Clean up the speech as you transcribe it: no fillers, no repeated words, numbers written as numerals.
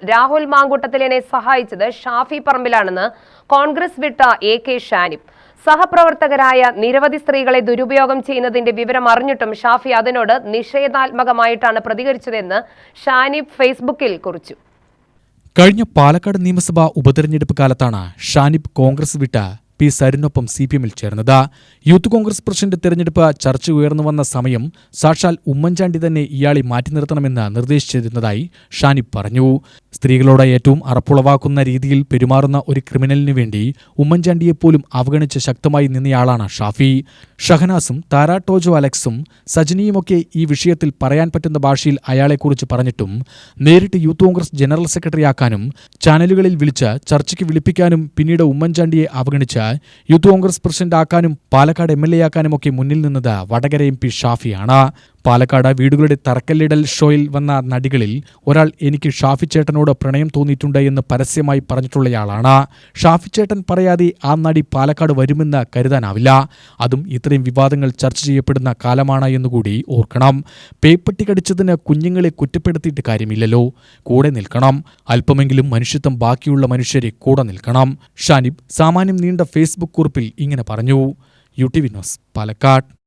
രാഹുൽ മാങ്കൂട്ടത്തിലിനെ സഹായിച്ചത് ഷാഫി പറമ്പിലാണെന്ന് കോൺഗ്രസ് വിട്ട AK ഷാനിബ്. സഹപ്രവർത്തകരായ നിരവധി സ്ത്രീകളെ ദുരുപയോഗം ചെയ്യുന്നതിന്റെ വിവരം അറിഞ്ഞിട്ടും ഷാഫി അതിനോട് നിഷേധാത്മകമായിട്ടാണ് പ്രതികരിച്ചതെന്ന് ഷാനിബ് ഫേസ്ബുക്കിൽ കുറിച്ചു. കഴിഞ്ഞ പാലക്കാട് നിയമസഭാ ഉപതെരഞ്ഞെടുപ്പ് കാലത്താണ് ഷാനിബ് കോൺഗ്രസ് വിട്ട P. സരിനൊപ്പം CPM-ൽ ചേർന്നത്. യൂത്ത് കോൺഗ്രസ് പ്രസിഡന്റ് തെരഞ്ഞെടുപ്പ് ചർച്ച ഉയർന്നു വന്ന സമയം സാക്ഷാൽ ഉമ്മൻചാണ്ടി തന്നെ ഇയാളെ മാറ്റി നിർത്തണമെന്ന് നിർദ്ദേശിച്ചിരുന്നതായി ഷാനിബ് പറഞ്ഞു. സ്ത്രീകളോട് ഏറ്റവും അറപ്പുളവാക്കുന്ന രീതിയിൽ പെരുമാറുന്ന ഒരു ക്രിമിനലിനു വേണ്ടി ഉമ്മൻചാണ്ടിയെപ്പോലും അവഗണിച്ച് ശക്തമായി നിന്നയാളാണ് ഷാഫി. ഷഹനാസും താര ടോജോ അലക്സും സജനിയുമൊക്കെ ഈ വിഷയത്തിൽ പറയാൻ പറ്റുന്ന ഭാഷയിൽ അയാളെക്കുറിച്ച് പറഞ്ഞിട്ടും നേരിട്ട് യൂത്ത് കോൺഗ്രസ് ജനറൽ സെക്രട്ടറിയാക്കാനും ചാനലുകളിൽ വിളിച്ച് ചർച്ചയ്ക്ക് വിളിപ്പിക്കാനും പിന്നീട് ഉമ്മൻചാണ്ടിയെ അവഗണിച്ച് യൂത്ത് കോൺഗ്രസ് പ്രസിഡന്റ് ആക്കാനും പാലക്കാട് MLA ആക്കാനുമൊക്കെ മുന്നിൽ നിന്നത് വടകര MP ഷാഫിയാണ്. പാലക്കാട് വീടുകളുടെ തറക്കല്ലിടൽ ഷോയിൽ വന്ന നടികളിൽ ഒരാൾ എനിക്ക് ഷാഫി ചേട്ടനോട് പ്രണയം തോന്നിയിട്ടുണ്ട് എന്ന് പരസ്യമായി പറഞ്ഞിട്ടുള്ളയാളാണ്. ഷാഫി ചേട്ടൻ പറയാതെ ആ നടി പാലക്കാട് വരുമെന്ന് കരുതാനാവില്ല. അതും ഇത്രയും വിവാദങ്ങൾ ചർച്ച ചെയ്യപ്പെടുന്ന കാലമാണ് എന്നുകൂടി ഓർക്കണം. പേപ്പട്ടി കടിച്ചതിന് കുഞ്ഞുങ്ങളെ കുറ്റപ്പെടുത്തിയിട്ട് കാര്യമില്ലല്ലോ. കൂടെ നിൽക്കണം. അല്പമെങ്കിലും മനുഷ്യത്വം ബാക്കിയുള്ള മനുഷ്യരെ കൂടെ നിൽക്കണം. ഷാനിബ് സാമാന്യം നീണ്ട ഫേസ്ബുക്ക് കുറിപ്പിൽ ഇങ്ങനെ പറഞ്ഞു. UTV news, Palakkad.